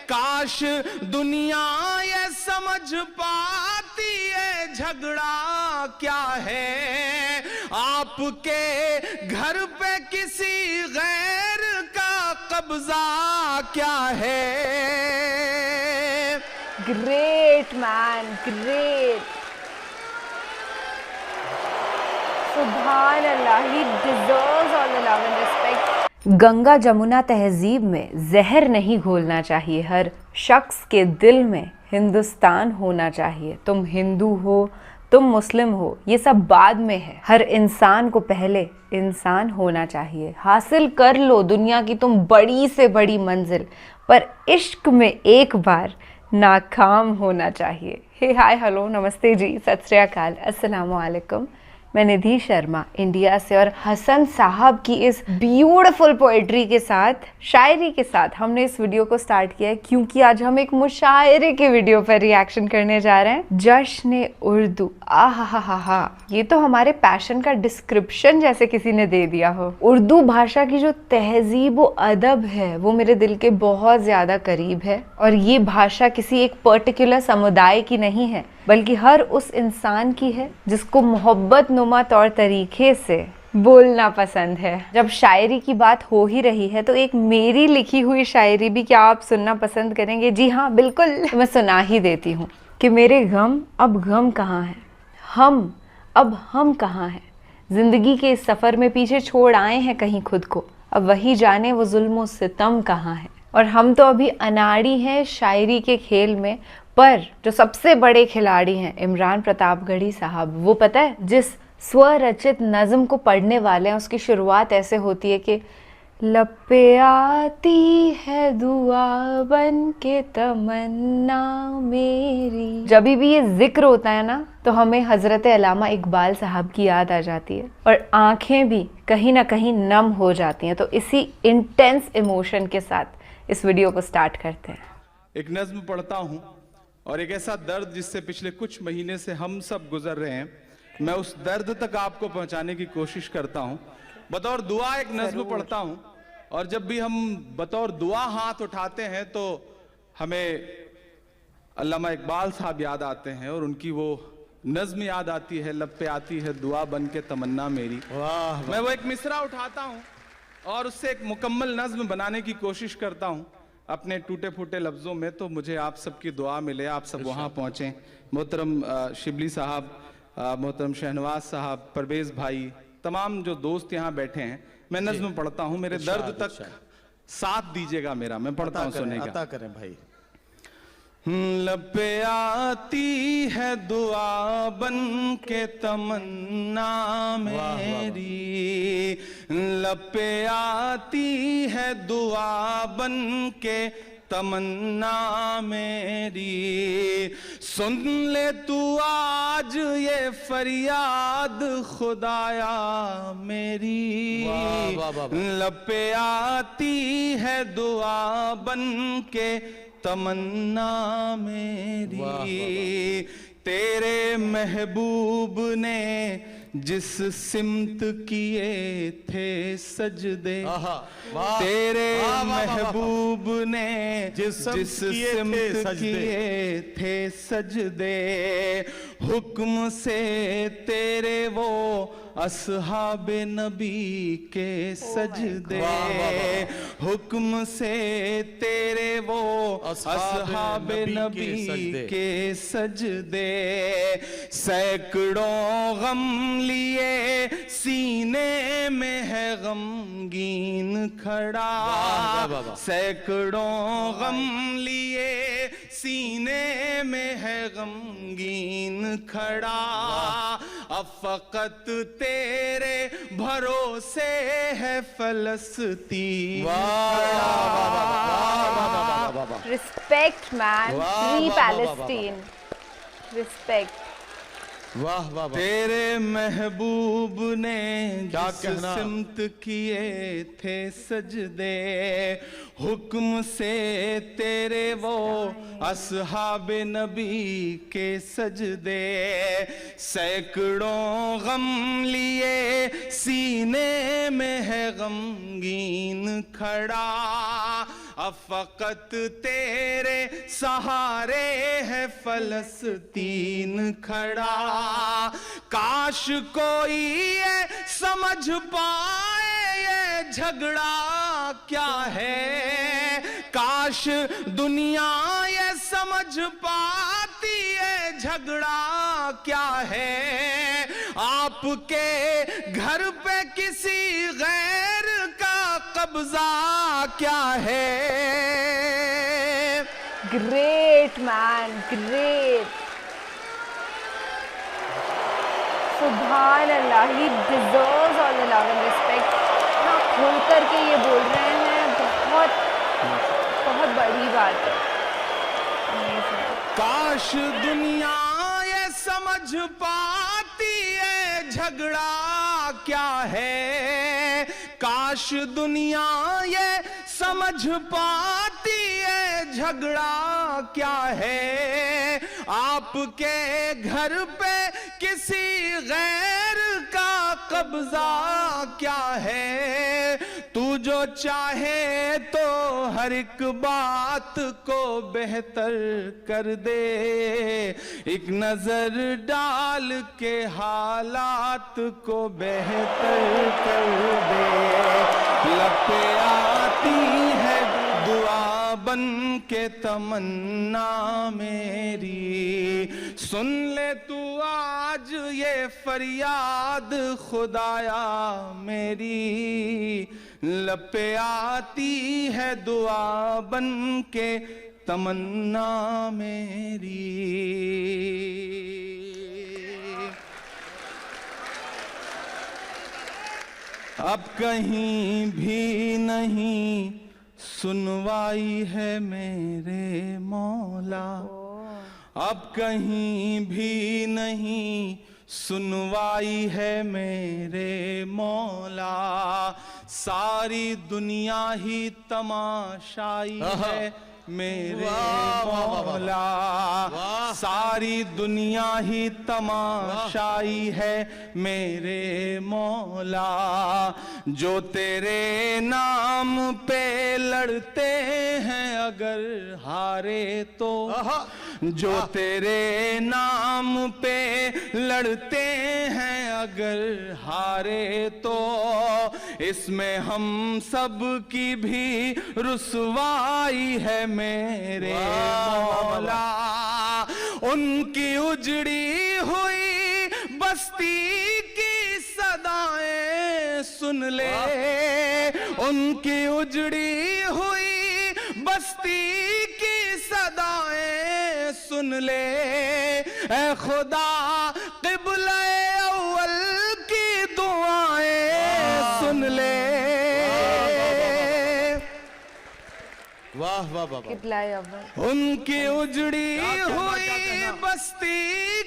کاش دنیا یہ سمجھ پاتی ہے جھگڑا کیا ہے، آپ کے گھر پہ کسی غیر کا قبضہ کیا ہے۔ Great man, great. سبحان اللہ, he deserves all the love and respect. Ganga Jamuna تہذیب میں زہر نہیں گھولنا چاہیے. ہر شخص کے دل میں ہندوستان ہونا چاہیے. تم ہندو ہو, تم مسلم ہو, یہ سب بعد میں ہے. ہر انسان کو پہلے انسان ہونا چاہیے. حاصل کر لو دنیا کی تم بڑی سے بڑی منزل, پر عشق میں ایک بار ناکام ہونا چاہیے. ہے ہائے ہلو نمستے جی, ست سری اکال, السلام علیکم. میں ندھی شرما انڈیا سے, اور حسن صاحب کی اس بیوٹیفل پوئٹری کے ساتھ, شاعری کے ساتھ ہم نے اس ویڈیو کو سٹارٹ کیا ہے, کیونکہ آج ہم ایک مشاعرے کے ویڈیو پر ریاکشن کرنے جا رہے ہیں. جشن اردو, آہا, یہ تو ہمارے پیشن کا ڈسکرپشن جیسے کسی نے دے دیا ہو. اردو بھاشا کی جو تہذیب و ادب ہے وہ میرے دل کے بہت زیادہ قریب ہے, اور یہ بھاشا کسی ایک پرٹیکولر سمودائے کی نہیں ہے, بلکہ ہر اس انسان کی ہے جس کو محبت نما طور طریقے سے بولنا پسند ہے. جب شاعری کی بات ہو ہی رہی ہے تو ایک میری لکھی ہوئی شاعری بھی کیا آپ سننا پسند کریں گے؟ جی ہاں بالکل, میں سنا ہی دیتی ہوں کہ میرے غم اب غم کہاں ہے, ہم اب ہم کہاں ہیں, زندگی کے اس سفر میں پیچھے چھوڑ آئے ہیں کہیں خود کو, اب وہی جانے وہ ظلم و ستم کہاں ہے. اور ہم تو ابھی اناڑی ہیں شاعری کے کھیل میں, پر جو سب سے بڑے کھلاڑی ہیں عمران پرتاپ گڑھی صاحب, وہ پتہ ہے جس سورچت نظم کو پڑھنے والے ہیں اس کی شروعات ایسے ہوتی ہے کہ لب پہ آتی ہے دعا بن کے تمنا میری. جب بھی یہ ذکر ہوتا ہے نا تو ہمیں حضرت علامہ اقبال صاحب کی یاد آ جاتی ہے, اور آنکھیں بھی کہیں نہ کہیں نم ہو جاتی ہیں. تو اسی انٹینس ایموشن کے ساتھ اس ویڈیو کو سٹارٹ کرتے ہیں. ایک نظم پڑھتا ہوں, اور ایک ایسا درد جس سے پچھلے کچھ مہینے سے ہم سب گزر رہے ہیں, میں اس درد تک آپ کو پہنچانے کی کوشش کرتا ہوں. بطور دعا ایک نظم پڑھتا ہوں, اور جب بھی ہم بطور دعا ہاتھ اٹھاتے ہیں تو ہمیں علامہ اقبال صاحب یاد آتے ہیں, اور ان کی وہ نظم یاد آتی ہے, لب پہ آتی ہے دعا بن کے تمنا میری. میں وہ ایک مصرع اٹھاتا ہوں اور اس سے ایک مکمل نظم بنانے کی کوشش کرتا ہوں اپنے ٹوٹے پھوٹے لفظوں میں. تو مجھے آپ سب کی دعا ملے, آپ سب وہاں پہنچیں. محترم شبلی صاحب, محترم شہنواز صاحب, پرویز بھائی, تمام جو دوست یہاں بیٹھے ہیں, میں نظم پڑھتا ہوں. میرے درد تک ساتھ دیجئے گا میرا, میں پڑھتا ہوں, سنیں گا. عطا کریں بھائی. لب پہ آتی ہے دعا بن کے تمنا میری, لب پہ آتی ہے دعا بن کے تمنا میری. سن لے تو آج یہ فریاد خدایا میری, لب پہ آتی ہے دعا بن کے تمنا میری. تیرے محبوب نے جس سمت کیے تھے سجدے, تیرے محبوب نے جس سمت کیے تھے سجدے, حکم سے تیرے وہ اصحاب نبی کے سجدے, حکم سے تیرے وہ اصحاب نبی کے سجدے. سینکڑوں غم لیے سینے میں ہے غمگین کھڑا, سینکڑوں غم لیے سینے میں ہے غمگین کھڑا. اب فقط تیرے بھروسے ہے فلسطین. Respect man, free Palestine. Respect. تیرے محبوب نے جس سمت کیے تھے سجدے, حکم سے تیرے وہ اصحاب نبی کے سجدے. سینکڑوں غم لیے سینے میں ہے غمگین کھڑا. अब फकत तेरे सहारे है फलस्तीन खड़ा। काश कोई ये समझ पाए ये झगड़ा क्या है, काश दुनिया ये समझ पाती ये झगड़ा क्या है। आपके घर पे किसी गैर का कब्जा क्या है। Great man, great. सुभान अल्लाह, he deserves all the love and respect. हाँ, खोल करके ये बोल रहे हैं, बहुत बहुत बड़ी बात है। Amazing. काश दुनिया ये समझ पाती है झगड़ा क्या है, काश दुनिया ये समझ पाती है झगड़ा क्या है। आपके घर पे किसी गैर का कब्जा क्या है। तू जो चाहे तो हर एक बात को बेहतर कर दे, एक नजर डाल के हालात को बेहतर कर दे। लब पे आती है दुआ बन के तमन्ना मेरी, सुन ले तू आज ये फरियाद खुदाया मेरी। लब पे आती है दुआ बन के तमन्ना मेरी। अब कहीं भी नहीं सुनवाई है मेरे मौला, अब कहीं भी नहीं सुनवाई है मेरे मौला। सारी दुनिया ही तमाशाई है मेरे मौला, सारी दुनिया ही तमाशाई है मेरे मौला। जो तेरे नाम पे लड़ते हैं अगर हारे तो, जो तेरे नाम पे लड़ते हैं अगर हारे तो, इसमें हम सब की भी रुसवाई है मेरे मौला। उनकी उजड़ी हुई बस्ती की सदाएं सुन ले, उनकी उजड़ी हुई बस्ती की सदाएं सुन ले। ऐ खुदा क़िबला अव्वल की दुआएं सुन ले। वाह वाह वाह, कितलाए अव्वल। उनकी उजड़ी हुई बस्ती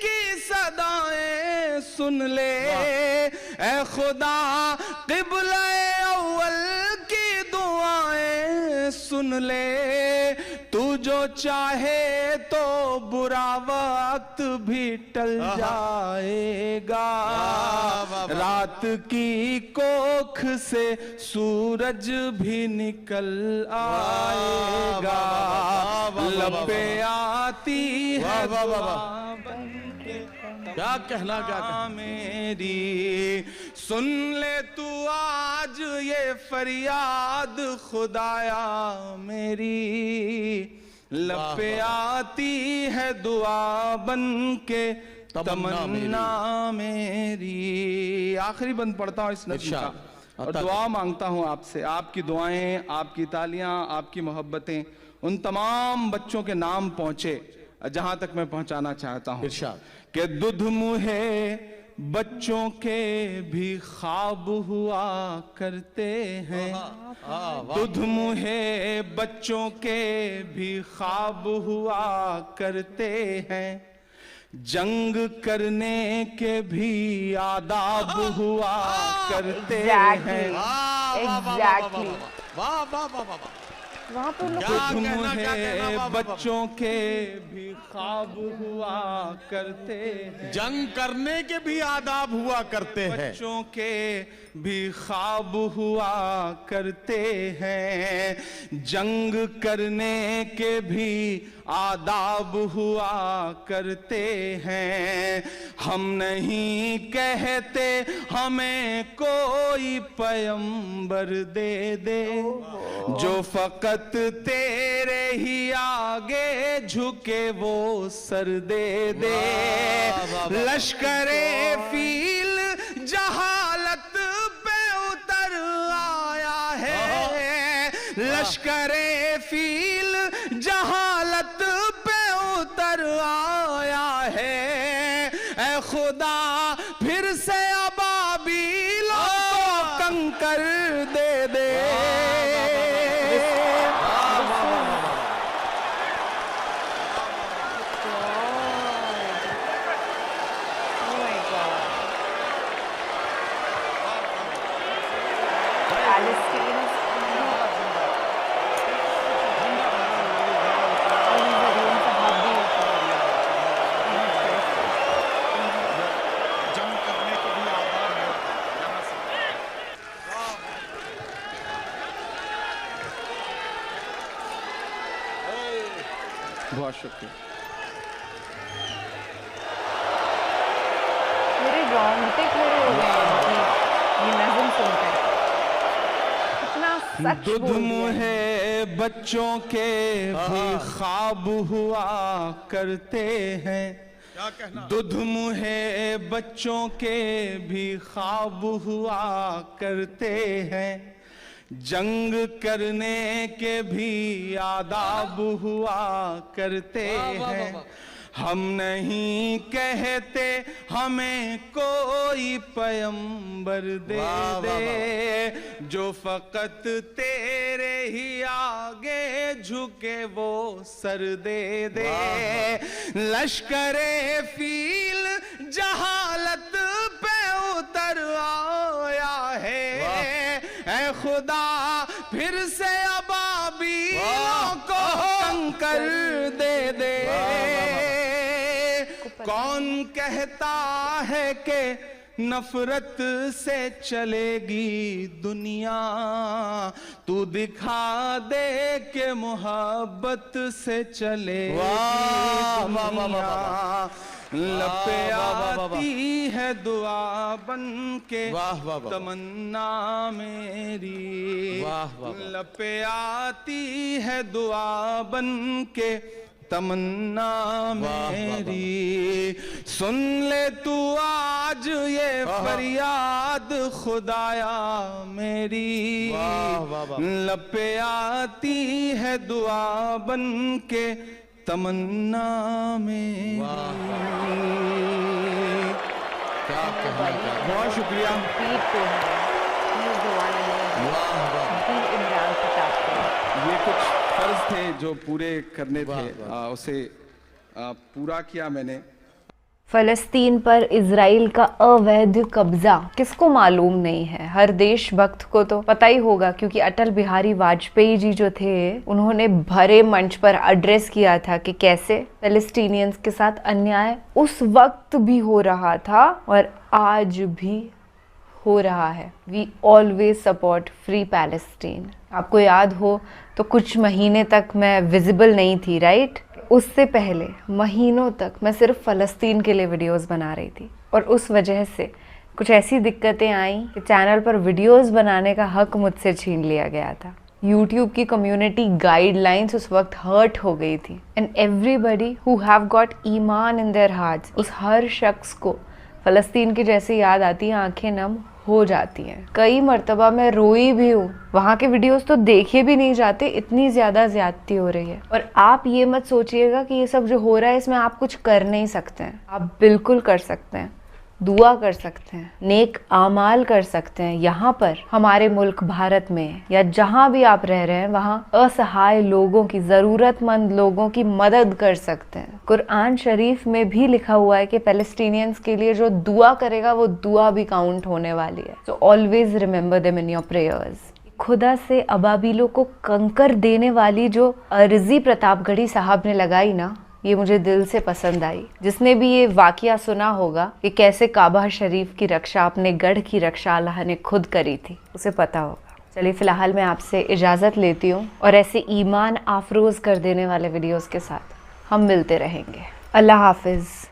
की सदाएं सुन ले। ऐ खुदा क़िबला अव्वल की दुआएं सुन ले। तू जो चाहे तो बुरा वक्त भी टल जाएगा, रात की कोख से सूरज भी निकल आएगा। लब पे आती है क्या कहना क्या कहना मेरी, सुन ले तू आज ये फरियाद खुदाया मेरी। लब पे आती है दुआ बन के तमन्ना मेरी। आखिरी बंद पढ़ता हूँ इस नज़्म का और दुआ मांगता हूँ आपसे। आपकी दुआएं, आपकी तालियां, आपकी मोहब्बतें उन तमाम बच्चों के नाम पहुंचे जहां तक मैं पहुंचाना चाहता हूँ कि दुध मुहे बच्चों के भी ख्वाब हुआ करते हैं, दुध मुहे बच्चों के भी ख्वाब हुआ करते हैं। जंग करने के भी आदाब हुआ करते हैं। Exactly. वाह वाह वाह वाह। वहाँ पे लोग है बच्चों के भी ख्वाब हुआ करते हैं, जंग करने के भी आदाब हुआ करते हैं, बच्चों के भी ख्वाब हुआ करते हैं, जंग करने के भी आदाब हुआ करते हैं। हम नहीं कहते हमें कोई पैगंबर दे दे, जो फकत तेरे ही आगे झुके वो सर दे दे। लश्करे फील जहालत पे उतर आया है, लश्करे फील जहालत पे उतर आया है। ऐ खुदा फिर से अबाबीलों को कंकर दे दे। बहुत शुक्रिया। मेरे रोंगटे खड़े हो गए हैं ये नज़्म सुनकर। कितना सच दूध बोल दिया। मुहे बच्चों के भी ख्वाब हुआ करते हैं, क्या कहना? दूध मुहे बच्चों के भी ख्वाब हुआ करते हैं, जंग करने के भी आदाब हुआ करते हैं। हम नहीं कहते हमें कोई पैगंबर दे दे, जो फकत तेरे ही आगे झुके वो सर दे दे। लश्करे फील जहालत पे उतर आया है, ऐ खुदा फिर से अबाबीलों को कंकर दे दे। कौन कहता है कि नफरत से चलेगी दुनिया, तू दिखा दे के मोहब्बत से चलेगी दुनिया। लपे आती है दुआ बन के तमन्ना मेरी, लपे आती है दुआ बन के तमन्ना मेरी। सुन ले तू आज ये फरियाद खुदाया मेरी, लपे आती है दुआ बन के तमन्ना मेरी। क्या कहना? बहुत शुक्रिया। ये कुछ फर्ज थे जो पूरे करने थे, उसे पूरा किया मैंने। फलस्तीन पर इजराइल का अवैध कब्जा किसको मालूम नहीं है? हर देशभक्त को तो पता ही होगा, क्योंकि अटल बिहारी वाजपेयी जी जो थे उन्होंने भरे मंच पर एड्रेस किया था कि कैसे पैलेस्टीनियंस के साथ अन्याय उस वक्त भी हो रहा था और आज भी हो रहा है। We always support free Palestine. आपको याद हो तो कुछ महीने तक मैं विजिबल नहीं थी, राइट? उससे पहले महीनों तक मैं सिर्फ फ़लस्तीन के लिए वीडियोस बना रही थी और उस वजह से कुछ ऐसी दिक्कतें आईं कि चैनल पर वीडियोस बनाने का हक मुझसे छीन लिया गया था। यूट्यूब की कम्युनिटी गाइडलाइंस उस वक्त हर्ट हो गई थी and everybody who have got ईमान इन देयर हार्ट्स, उस हर शख्स को फ़लस्तीन की जैसे याद आती है, आंखें नम हो जाती हैं। कई मर्तबा मैं रोई भी हूँ। वहाँ के वीडियोस तो देखे भी नहीं जाते, इतनी ज़्यादा ज़्यादती हो रही है। और आप ये मत सोचिएगा कि ये सब जो हो रहा है इसमें आप कुछ कर नहीं सकते हैं। आप बिल्कुल कर सकते हैं, दुआ कर सकते हैं, नेक आमाल कर सकते हैं। यहाँ पर हमारे मुल्क भारत में या जहाँ भी आप रह रहे हैं वहाँ असहाय लोगों की, ज़रूरतमंद लोगों की मदद कर सकते हैं। कुरान शरीफ में भी लिखा हुआ है कि पैलेस्टीनियंस के लिए जो दुआ करेगा वो दुआ भी काउंट होने वाली है। So always remember them in your prayers. खुदा से अबाबिलों को कंकर देने वाली जो अर्जी प्रतापगढ़ी साहब ने लगाई ना, ये मुझे दिल से पसंद आई। जिसने भी ये वाकया सुना होगा कि कैसे काबा शरीफ की रक्षा, अपने गढ़ की रक्षा अल्लाह ने खुद करी थी, उसे पता होगा। चलिए फ़िलहाल मैं आपसे इजाज़त लेती हूँ और ऐसे ईमान आफरोज़ कर देने वाले वीडियोज़ के साथ हम मिलते रहेंगे। अल्लाह हाफिज़।